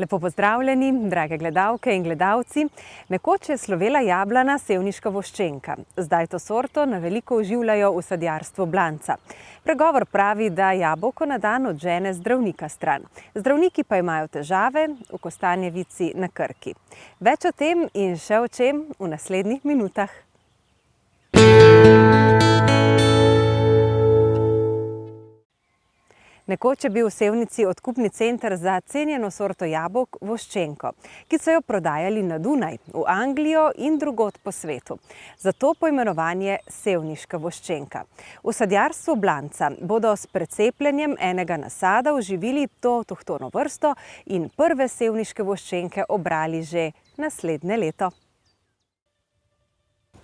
Lepo pozdravljeni, drage gledalke in gledalci. Nekoč je slovela jablana sevniška voščenka. Zdaj to sorto na veliko oživljajo v sadjarstvu Blanca. Pregovor pravi, da jabolko na dan odžene zdravnika stran. Zdravniki pa imajo težave v Kostanjevici na Krki. Več o tem in še o čem v naslednjih minutah. Nekoč je bil v Sevnici odkupni center za cenjeno sorto jabolk voščenko, ki so jo prodajali na Dunaj, v Anglijo in drugod po svetu. Zato poimenovanje sevniška voščenka. V sadjarstvu Blanca bodo s precepljenjem enega nasada oživili to avtohtono vrsto in prve sevniške voščenke obrali že naslednje leto.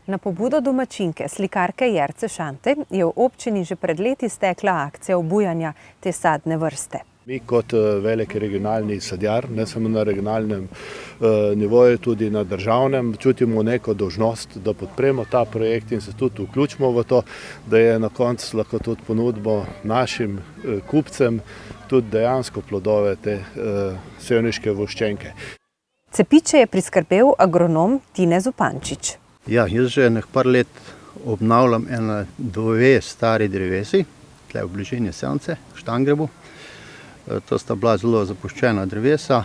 Na pobudo domačinke, slikarke Jerce Šante, je v občini že pred leti stekla akcija obujanja te sadne vrste. Mi kot veliki regionalni sadjar, ne samo na regionalnem nivoju, tudi na državnem, čutimo neko dolžnost, da podpremo ta projekt in se tudi vključimo v to, da je na koncu lahko tudi ponudbo našim kupcem tudi dejansko plodove te sevniške voščenke. Cepiče je priskrbel agronom Tine Zupančič. Ja, jaz že par let obnavljam dve stari drevesi, tle v bližini Sevnice, v Štangrebu. To sta bila zelo zapuščena drevesa.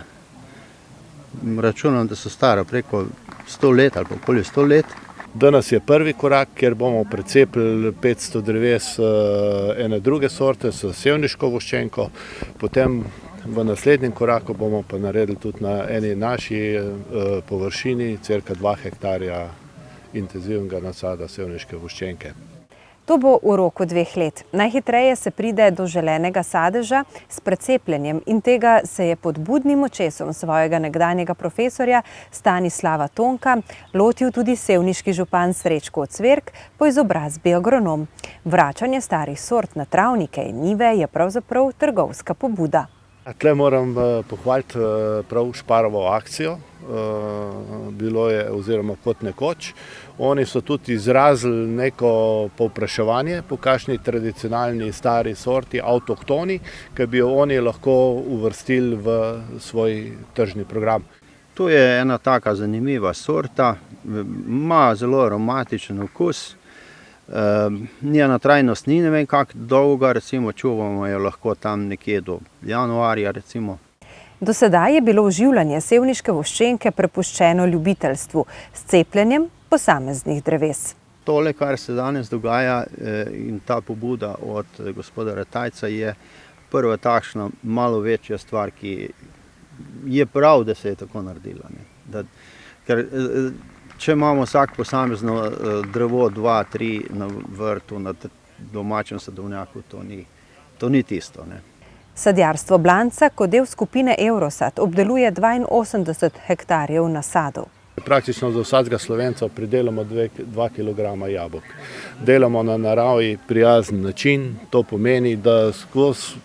Računam, da so stara preko 100 let ali pa okoli 100 let. Danes je prvi korak, kjer bomo precepili 500 dreves ene druge sorte s sevniško voščenko. Potem v naslednjem koraku bomo pa naredili tudi na eni naši površini, cirka 2 hektarja intenzivnega nasada sevniške voščenke. To bo v roku 2 let. Najhitreje se pride do želenega sadeža s precepljenjem in tega se je pod budnim očesom svojega nekdanjega profesorja Stanislava Tonka lotil tudi sevniški župan Srečko Ocvirk, po izobrazbi agronom. Vračanje starih sort na travnike in njive je pravzaprav trgovska pobuda. Tle moram pohvaliti prav Šparovo akcijo, bilo je oziroma kot nekoč. Oni so tudi izrazili neko povpraševanje po kakšni tradicionalni stari sorti, avtohtoni, ki bi jo oni lahko uvrstili v svoj tržni program. To je ena taka zanimiva sorta, ima zelo aromatičen okus. Njena trajnost ni ne vem kako dolga, recimo čuvamo jo lahko tam nekje do januarja recimo. Do sedaj je bilo oživljanje sevniške voščenke prepuščeno ljubiteljstvu s cepljenjem posameznih dreves. Tole, kar se danes dogaja in ta pobuda od gospoda Ratajca je prva takšna malo večja stvar, ki je prav, da se je tako naredila. Ker če imamo vsak posamezno drevo, 2, 3 na vrtu, na domačem sadovnjaku, to ni tisto. Sadjarstvo Blanca kot del skupine Eurosad obdeluje 82 hektarjev nasadov. Praktično za vsakega Slovenca pridelamo 2 kilograma jabolk. Delamo na naravi prijazen način, to pomeni, da skozi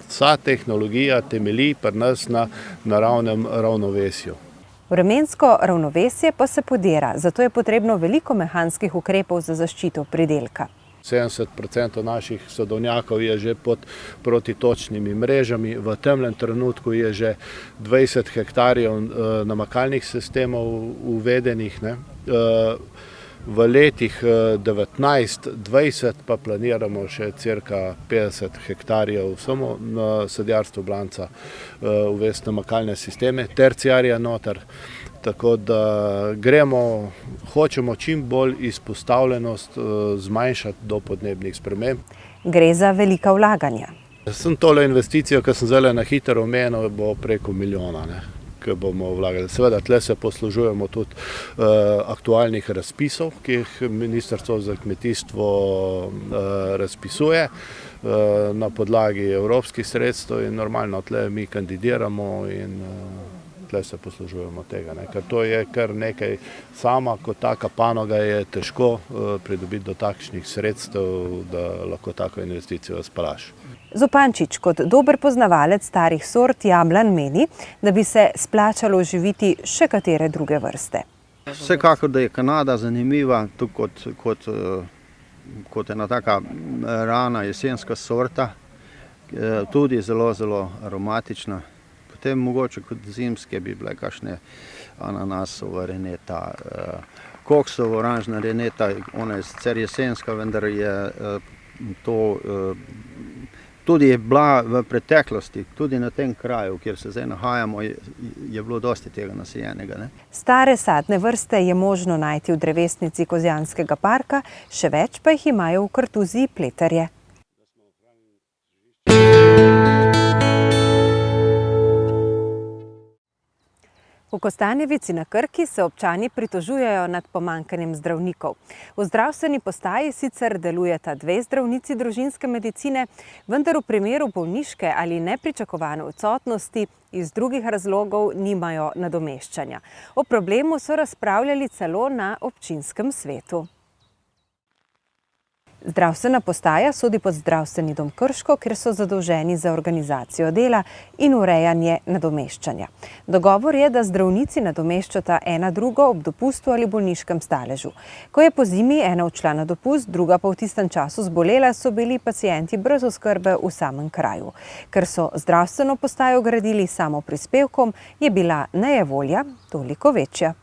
vsa tehnologija temelji pri nas na naravnem ravnovesju. Vremensko ravnovesje pa se podira, zato je potrebno veliko mehanskih ukrepov za zaščito pridelka. 70% naših sadovnjakov je že pod protitočnimi mrežami, v temnem trenutku je že 20 hektarjev namakalnih sistemov uvedenih. V letih 19-20 pa planiramo še cirka 50 hektarjev samo na sadjarstvu Blanca uvesti namakalne sisteme, terciarja noter. Tako da hočemo čim bolj izpostavljenost zmanjšati do podnebnih sprememb. Gre za velika vlaganja. Tole investicijo, ki sem zdaj na hitro omenil, bo preko milijona, ki bomo vlagali. Seveda, tle se poslužujemo tudi aktualnih razpisov, ki jih Ministrstvo za kmetijstvo razpisuje na podlagi evropskih sredstev in normalno tle mi kandidiramo in tle se poslužujemo tega, ker to je kar nekaj sama, kot taka panoga je težko pridobiti do takšnih sredstev, da lahko tako investicijo spalaš. Zupančič kot dober poznavalec starih sort jablan meni, da bi se splačalo oživiti še katere druge vrste. Vsekakor, da je Kanada zanimiva, kot ena taka rana jesenska sorta, tudi zelo, zelo aromatična. potem mogoče kot zimske bi bile kakšne ananasova reneta, koksovo oranžna reneta, ona je sicer jesenska, vendar je to tudi je bila v preteklosti, tudi na tem kraju, kjer se zdaj nahajamo, je bilo dosti tega nasajenega, ne. Stare sadne vrste je možno najti v drevesnici Kozjanskega parka, še več pa jih imajo v kartuziji Pleterje. V Kostanjevici na Krki se občani pritožujejo nad pomanjkanjem zdravnikov. V zdravstveni postaji sicer delujeta 2 zdravnici družinske medicine, vendar v primeru bolniške ali nepričakovane odsotnosti iz drugih razlogov nimajo nadomeščanja. O problemu so razpravljali celo na občinskem svetu. Zdravstvena postaja sodi pod Zdravstveni dom Krško, kjer so zadolženi za organizacijo dela in urejanje nadomeščanja. Dogovor je, da zdravnici nadomeščata ena drugo ob dopustu ali bolniškem staležu. Ko je po zimi ena odšla na dopust, druga pa v tistem času zbolela, so bili pacienti brez oskrbe v samem kraju. Ker so zdravstveno postajo gradili samo prispevkom, je bila nejevolja toliko večja.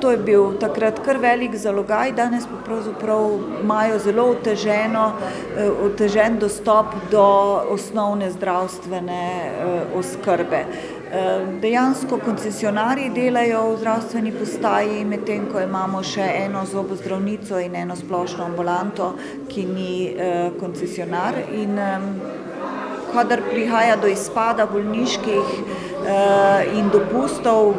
To je bil takrat kar velik zalogaj, danes pa pravzaprav imajo zelo otežen dostop do osnovne zdravstvene oskrbe. Dejansko koncesionarji delajo v zdravstveni postaji, medtem ko imamo še eno zobozdravnico in eno splošno ambulanto, ki ni koncesionar. In kadar prihaja do izpada bolniških in dopustov,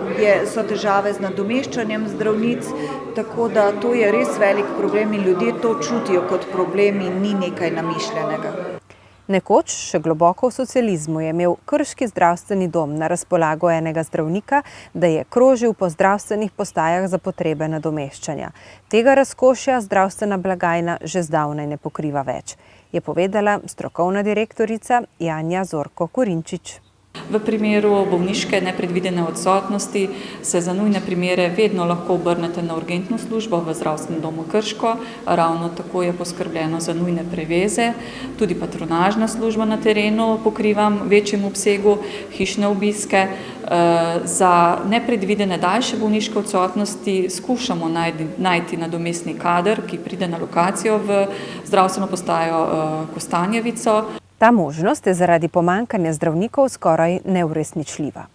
so težave z nadomeščanjem zdravnic, tako da to je res velik problem in ljudje to čutijo kot problem in ni nekaj namišljenega. Nekoč, še globoko v socializmu, je imel krški zdravstveni dom na razpolago enega zdravnika, da je krožil po zdravstvenih postajah za potrebe nadomeščanja. Tega razkošja zdravstvena blagajna že zdavnaj ne pokriva več, je povedala strokovna direktorica Janja Zorko Korinčič. V primeru bolniške nepredvidene odsotnosti se za nujne primere vedno lahko obrnete na urgentno službo v Zdravstvenem domu Krško. Ravno tako je poskrbljeno za nujne preveze, tudi patronažna služba na terenu pokriva v večjem obsegu, hišne obiske. Za nepredvidene daljše bolniške odsotnosti skušamo najti nadomestni kader, ki pride na lokacijo v zdravstveno postajo Kostanjevico. Ta možnost je zaradi pomanjkanja zdravnikov skoraj neuresničljiva.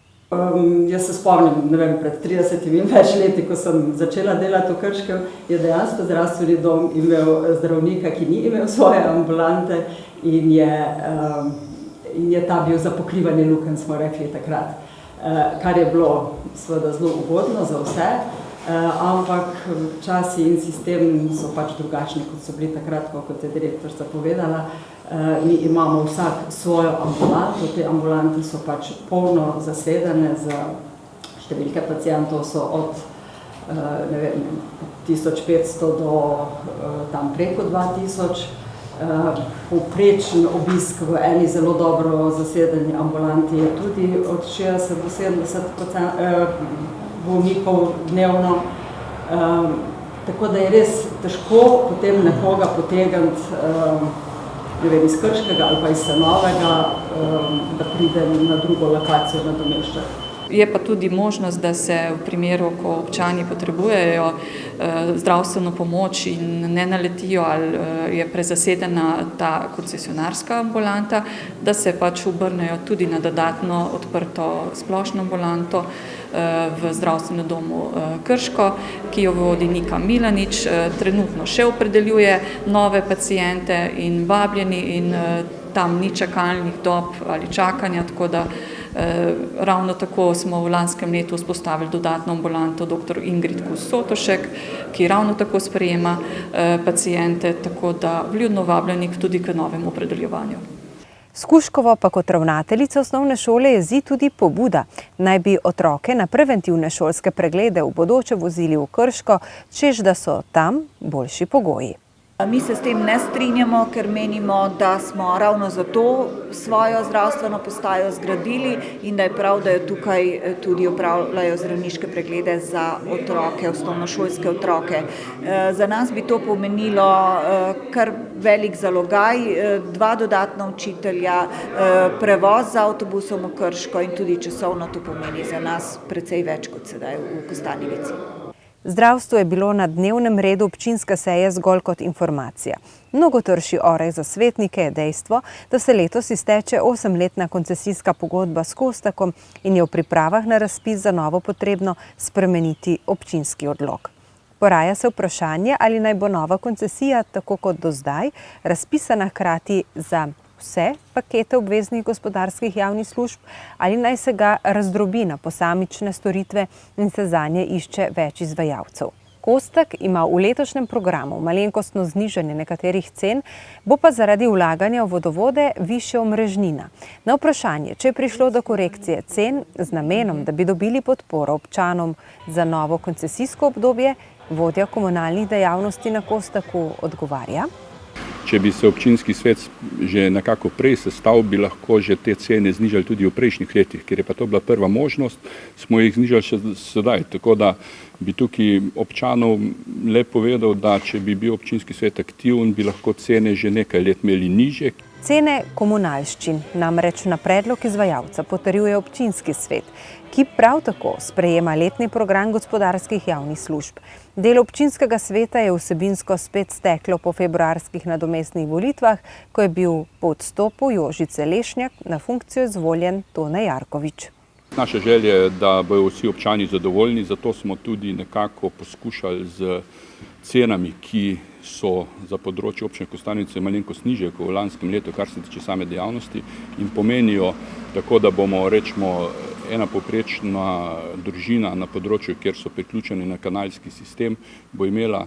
Jaz se spomnim, pred 30 in več leti, ko sem začela delati v Krškem, je dejansko zdravstveni dom imel zdravnika, ki ni imel svoje ambulante in je ta bil za pokrivanje lukenj, smo rekli takrat, kar je bilo seveda zelo ugodno za vse, ampak časi in sistem so pač drugačni, kot so bili takrat, kot je direktorica povedala. Mi imamo vsak svojo ambulanto, te ambulante so pač polno zasedene, številke pacientov so od 1500 do tam preko 2000. Povprečen obisk v eni zelo dobro zasedeni ambulanti je tudi od 60 do 70% bolnikov dnevno. Tako da je res težko potem nekoga potegniti iz Krškega ali pa iz Senovega, da pride na drugo lokacijo nadomeščati. Je pa tudi možnost, da se v primeru, ko občani potrebujejo zdravstveno pomoč in ne naletijo ali je prezasedena ta koncesionarska ambulanta, da se pač obrnejo tudi na dodatno odprto splošno ambulanto v Zdravstvenem domu Krško, ki jo vodi Nika Milanič, trenutno še opredeljuje nove paciente in vabljeni in tam ni čakalnih dob ali čakanja, tako da ravno tako smo v lanskem letu vzpostavili dodatno ambulanto dr. Ingrid Kus-Sotošek, ki ravno tako sprejema paciente, tako da vljudno vabljeni tudi k novemu opredeljevanju. Skuškovo pa kot ravnateljica osnovne šole jezi tudi pobuda, naj bi otroke na preventivne šolske preglede v bodoče vozili v Krško, češ da so tam boljši pogoji. Mi se s tem ne strinjamo, ker menimo, da smo ravno zato svojo zdravstveno postajo zgradili in da je prav, da jo tukaj tudi opravljajo zdravniške preglede za otroke, osnovnošolske otroke. Za nas bi to pomenilo kar velik zalogaj, 2 dodatna učitelja, prevoz z avtobusom v Krško in tudi časovno to pomeni za nas precej več kot sedaj v Kostanjevici. Zdravstvo je bilo na dnevnem redu občinske seje zgolj kot informacija. Mnogo trši oreh za svetnike je dejstvo, da se letos izteče 8-letna koncesijska pogodba s Kostakom in je v pripravah na razpis za novo potrebno spremeniti občinski odlok. Poraja se vprašanje, ali naj bo nova koncesija, tako kot do zdaj, razpisana hkrati za vse pakete obveznih gospodarskih javnih služb, ali naj se ga razdrobi na posamične storitve in se zanje išče več izvajalcev. Kostak ima v letošnjem programu malenkostno znižanje nekaterih cen, bo pa zaradi vlaganja v vodovode višja omrežnina. Na vprašanje, če je prišlo do korekcije cen z namenom, da bi dobili podporo občanom za novo koncesijsko obdobje, vodja komunalnih dejavnosti na Kostaku odgovarja. Če bi se občinski svet že nekako prej sestavil, bi lahko že te cene znižali tudi v prejšnjih letih, ker je pa to bila prva možnost, smo jih znižali še sedaj. Tako da bi tukaj občanov le povedal, da če bi bil občinski svet aktiven, bi lahko cene že nekaj let imeli nižje. Cene komunalščin namreč na predlog izvajalca potrjuje občinski svet, ki prav tako sprejema letni program gospodarskih javnih služb. Delo občinskega sveta je vsebinsko spet steklo po februarskih nadomestnih volitvah, ko je bil po odstopu Jožice Lešnjak na funkcijo izvoljen Tone Jarkovič. Naša želja je, da bodo vsi občani zadovoljni, zato smo tudi nekako poskušali z cenami, ki so za področje občine Kostanjevice malenkost nižje kot v lanskem letu, kar se tiče same dejavnosti, in pomenijo tako, da bomo rečemo ena povprečna družina na področju, kjer so priključeni na kanalski sistem, bo imela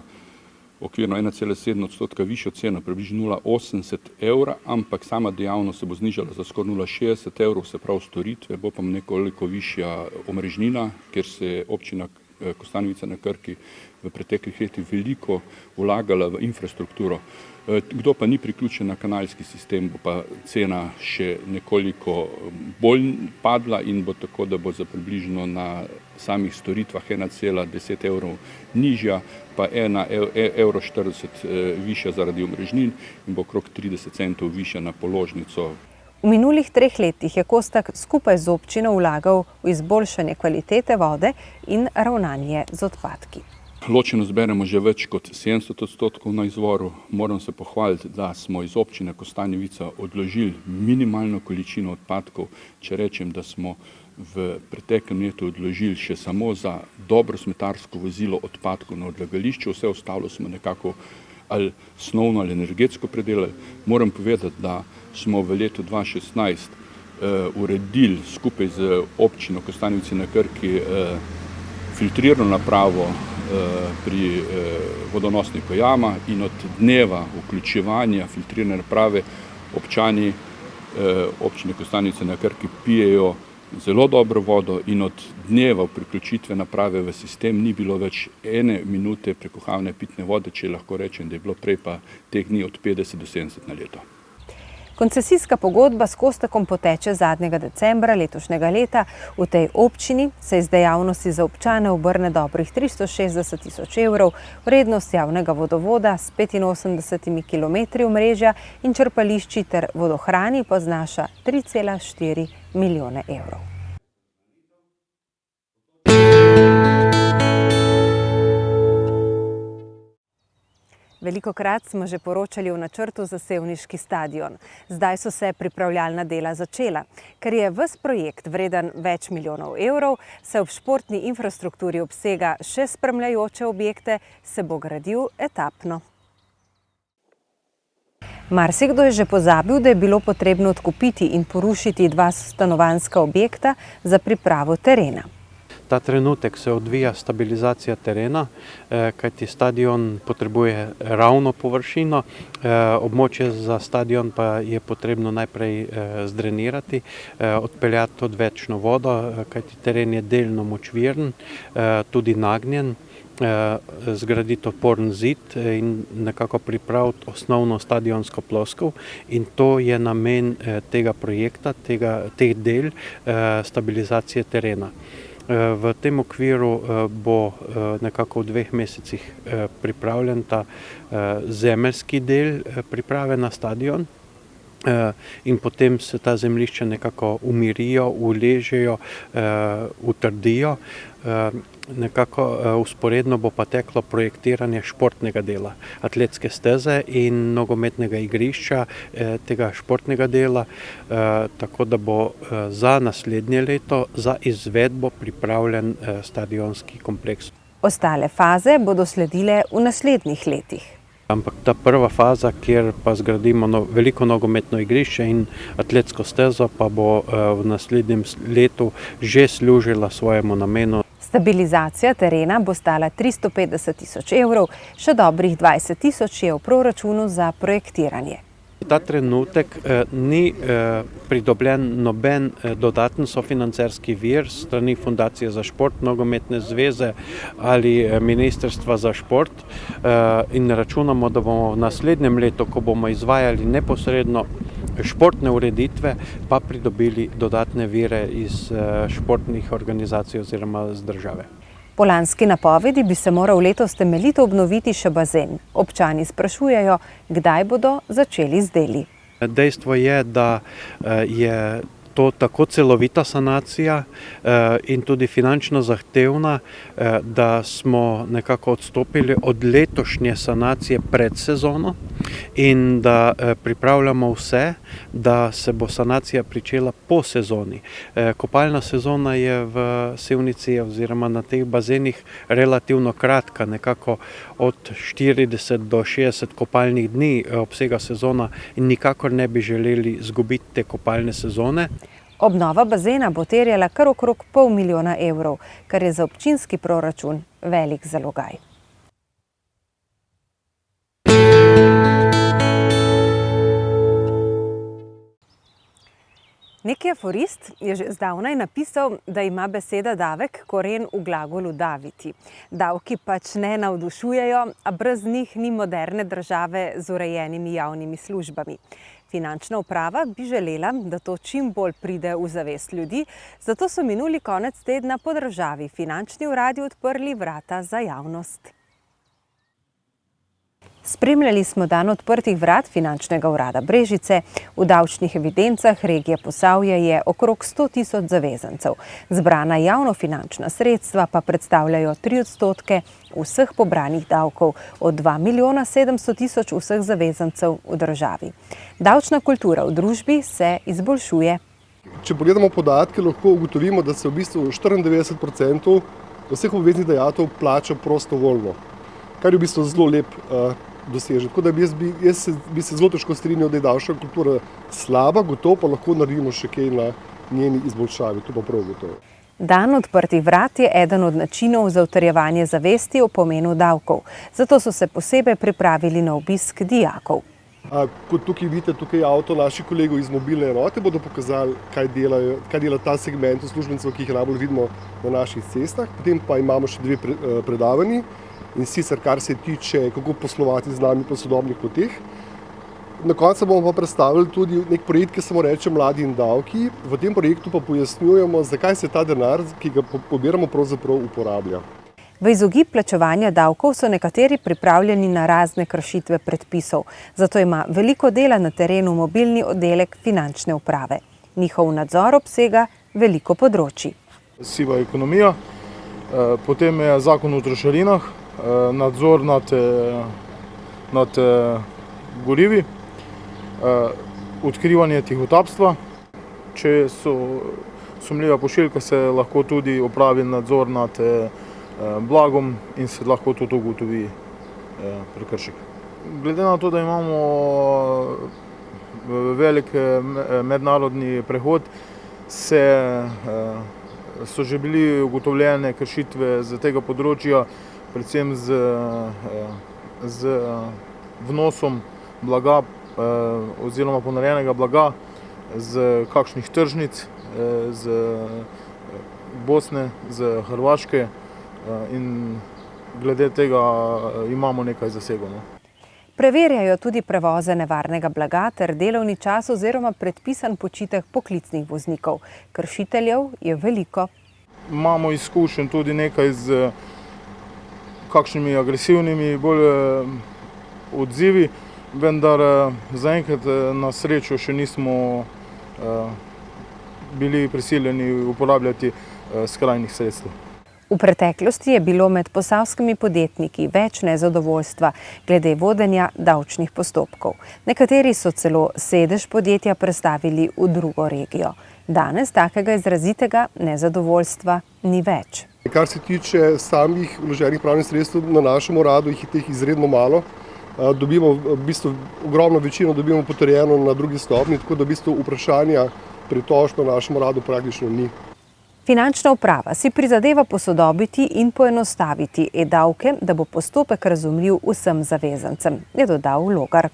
okvirno 1,7% višjo ceno, približno 0,80 evra, ampak sama dejavnost se bo znižala za skoraj 0,60 evrov, se pravi storitve, bo pa nekoliko višja omrežnina, ker se občina Kostanjevica na Krki v preteklih letih veliko vlagala v infrastrukturo. Kdo pa ni priključen na kanalski sistem, bo pa cena še nekoliko bolj padla in bo tako, da bo za približno na samih storitvah 1,10 evrov nižja, pa 1,40 evra višja zaradi omrežnin in bo okrog 30 centov višja na položnico. V minulih 3 letih je Kostak skupaj z občino vlagal v izboljšanje kvalitete vode in ravnanje z odpadki. Ločeno zberemo že več kot 70% na izvoru. Moram se pohvaliti, da smo iz občine Kostanjevica odložili minimalno količino odpadkov. Če rečem, da smo v preteklem letu odložili še samo za dobro smetarsko vozilo odpadkov na odlagališču, vse ostalo smo nekako ali snovno ali energetsko predelali. Moram povedati, da smo v letu 2016 uredili skupaj z občino Kostanjevice na Krki filtrirano napravo pri vodonosniku Jama in od dneva vključevanja filtrirane naprave občani občine Kostanjevice na Krki pijejo zelo dobro vodo in od dneva priključitve naprave v sistem ni bilo več 1 minute prekuhavane pitne vode, če lahko rečem, da je bilo prej pa teh dni od 50 do 70 na leto. Koncesijska pogodba s Kostakom poteče zadnjega decembra letošnjega leta. V tej občini se iz dejavnosti za občane obrne dobrih 360 tisoč evrov, vrednost javnega vodovoda s 85 kilometri omrežja in črpališči ter vodohrani pa znaša 3,4 milijone evrov. Velikokrat smo že poročali o načrtu za sevniški stadion. Zdaj so se pripravljalna dela začela. Ker je ves projekt vreden več milijonov evrov, se ob športni infrastrukturi obsega še spremljajoče objekte, se bo gradil etapno. Marsikdo je že pozabil, da je bilo potrebno odkupiti in porušiti 2 stanovanjska objekta za pripravo terena. Ta trenutek se odvija stabilizacija terena, kajti stadion potrebuje ravno površino, območje za stadion pa je potrebno najprej zdrenirati, odpeljati odvečno vodo, kajti teren je delno močviren, tudi nagnjen zgraditi oporen zid in nekako pripraviti osnovno stadionsko ploskev, in to je namen tega projekta, teh del stabilizacije terena. V tem okviru bo nekako v 2 mesecih pripravljen ta zemeljski del priprave na stadion. In potem se ta zemljišča nekako umirijo, uležejo, utrdijo. Nekako vzporedno bo pa teklo projektiranje športnega dela, atletske steze in nogometnega igrišča tega športnega dela, tako da bo za naslednje leto za izvedbo pripravljen stadionski kompleks. Ostale faze bodo sledile v naslednjih letih. Ampak ta prva faza, kjer pa zgradimo veliko nogometno igrišče in atletsko stezo, pa bo v naslednjem letu že služila svojemu namenu. Stabilizacija terena bo stala 350 000 evrov, še dobrih 20 000 je v proračunu za projektiranje. Ta trenutek ni pridobljen noben dodaten sofinancerski vir strani Fundacije za šport, Nogometne zveze ali Ministrstva za šport, in računamo, da bomo v naslednjem letu, ko bomo izvajali neposredno športne ureditve, pa pridobili dodatne vire iz športnih organizacij oziroma z države. Po lanski napovedi bi se moral letos temeljito obnoviti še bazen. Občani sprašujejo, kdaj bodo začeli z deli. Dejstvo je, da je to tako celovita sanacija in tudi finančno zahtevna, da smo nekako odstopili od letošnje sanacije pred sezono in da pripravljamo vse, da se bo sanacija pričela po sezoni. Kopalna sezona je v Sevnici oziroma na teh bazenih relativno kratka, nekako od 40 do 60 kopalnih dni obsega sezona in nikakor ne bi želeli izgubiti te kopalne sezone. Obnova bazena bo terjala kar okrog $500 000 evrov, kar je za občinski proračun velik zalogaj. Neki aforist je že zdavnaj napisal, da ima beseda davek koren v glagolu daviti. Davki pač ne navdušujejo, a brez njih ni moderne države z urejenimi javnimi službami. Finančna uprava bi želela, da to čim bolj pride v zavest ljudi, zato so minuli konec tedna po državi finančni uradi odprli vrata za javnost. Spremljali smo dan odprtih vrat finančnega urada Brežice. V davčnih evidencah regije Posavje je okrog 100 000 zavezancev. Zbrana javnofinančna sredstva pa predstavljajo 3% vseh pobranih davkov od 2 700 000 vseh zavezancev v državi. Davčna kultura v družbi se izboljšuje. Če pogledamo podatke, lahko ugotovimo, da se v bistvu 94% vseh obveznih dajatev plača prostovoljno, kar je v bistvu zelo lep dosežek. Tako da jaz bi se zelo težko strinjal, da je davčna kultura slaba, gotovo pa lahko naredimo še kaj na njeni izboljšavi, to pa prav gotovo. Dan odprtih vrat je eden od načinov za utrjevanje zavesti o pomenu davkov. Zato so se posebej pripravili na obisk dijakov. Kot tukaj vidite, tukaj je avto naših kolegov iz mobilne enote, bodo pokazali, kaj dela ta segment uslužbencev, ki jih najbolj vidimo na naših cestah. Potem pa imamo še 2 predavanji, in sicer kar se tiče, kako poslovati z nami po sodobnih poteh. Na koncu bomo pa predstavili tudi nek projekt, ki se mu reče Mladi in davki. V tem projektu pa pojasnjujemo, zakaj se ta denar, ki ga pobiramo, pravzaprav uporablja. V izogib plačevanja davkov so nekateri pripravljeni na razne kršitve predpisov. Zato ima veliko dela na terenu mobilni oddelek finančne uprave. Njihov nadzor obsega veliko področij. Siva ekonomija, potem je zakon o trošarinah, nadzor nad gorivi, odkrivanje tihotapstva. Če so sumljiva pošiljka, se lahko tudi opravi nadzor nad blagom in se lahko tudi ugotovi prekršek. Glede na to, da imamo velik mednarodni prehod, so že bili ugotovljene kršitve z tega področja, predvsem z vnosom blaga oziroma ponarejenega blaga z kakšnih tržnic, z Bosne, z Hrvaške in glede tega imamo nekaj zasegov. Preverjajo tudi prevoze nevarnega blaga ter delovni čas oziroma predpisan počitek poklicnih voznikov. Kršiteljev je veliko. Imamo izkušenj tudi nekaj z kakšnimi agresivnimi bolj odzivi, vendar zaenkrat na srečo še nismo bili prisiljeni uporabljati skrajnih sredstev. V preteklosti je bilo med posavskimi podjetniki več nezadovoljstva glede vodenja davčnih postopkov. Nekateri so celo sedež podjetja prestavili v drugo regijo. Danes takega izrazitega nezadovoljstva ni več. Kar se tiče samih vloženih pravnih sredstev na našem uradu, jih je teh izredno malo. Dobimo v bistvu ogromno večino dobimo potrjeno na drugi stopnji, tako da v bistvu vprašanja pritožb na našem uradu praktično ni. Finančna uprava si prizadeva posodobiti in poenostaviti e-davke, da bo postopek razumljiv vsem zavezancem, je dodal Logar.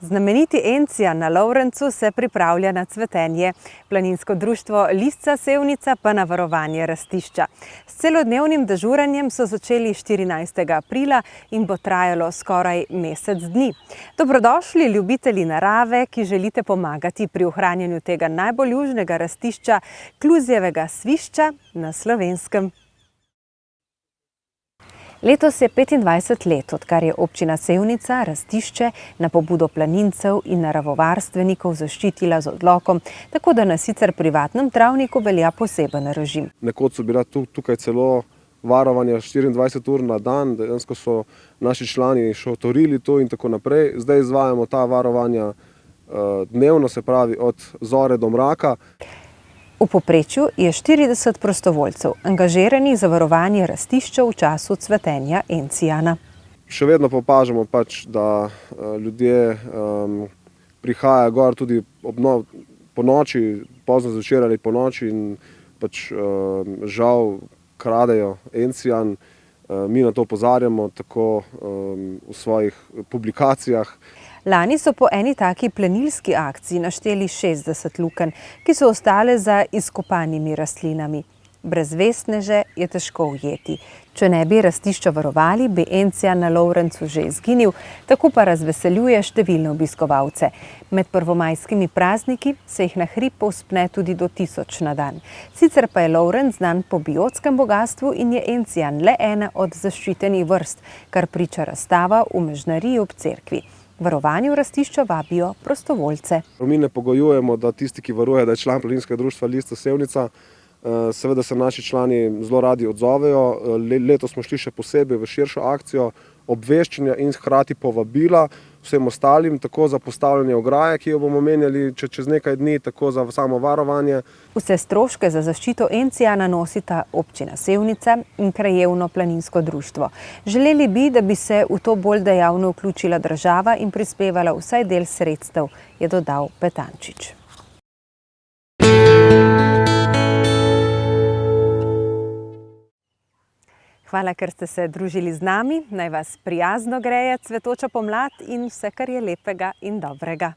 Znameniti encijan na Lovrencu se pripravlja na cvetenje. Planinsko društvo Lisca Sevnica pa na varovanje rastišča. S celodnevnim dežuranjem so začeli 14. aprila in bo trajalo skoraj mesec dni. Dobrodošli ljubitelji narave, ki želite pomagati pri ohranjanju tega najbolj južnega rastišča, Kluzjevega svišča na Slovenskem. Letos je 25 let, odkar je občina Sevnica rastišče na pobudo planincev in naravovarstvenikov zaščitila z odlokom, tako da na sicer privatnem travniku velja poseben režim. Nekoč so bila tukaj celo varovanja 24 ur na dan, dejansko so naši člani šotorili to in tako naprej. Zdaj izvajamo ta varovanja dnevno, se pravi od zore do mraka. V povprečju je 40 prostovoljcev angažiranih za varovanje rastišča v času cvetenja encijana. Še vedno pa opažamo, da ljudje prihajajo gor tudi po noči, pozno zvečer ali po noči in žal kradejo encijan. Mi na to opozarjamo tako v svojih publikacijah. Lani so po eni taki plenilski akciji našteli 60 lukenj, ki so ostale za izkopanimi rastlinami. Brezvestneže je težko ujeti. Če ne bi rastišča varovali, bi encijan na Lovrencu že izginil, tako pa razveseljuje številne obiskovalce. Med prvomajskimi prazniki se jih na hrib povzpne tudi do 1000 na dan. Sicer pa je Lovrenc znan po biotskem bogastvu in je encijan le ena od zaščitenih vrst, kar priča razstava v Mežnariji ob cerkvi. Varovanju rastišča vabijo prostovoljce. Mi ne pogojujemo, da tisti, ki varuje, da je član planinskega društva Lisca Sevnica. Seveda se naši člani zelo radi odzovejo. Letos smo šli še posebej v širšo akcijo obveščanja in hkrati povabila vsem ostalim, tako za postavljanje ograje, ki jo bomo menjali čez nekaj dni, tako za samo varovanje. Vse stroške za zaščito encijana nosita občina Sevnica in krajevno planinsko društvo. Želeli bi, da bi se v to bolj dejavno vključila država in prispevala vsaj del sredstev, je dodal Petančič. Hvala, ker ste se družili z nami. Naj vas prijazno greje cvetoča pomlad in vse, kar je lepega in dobrega.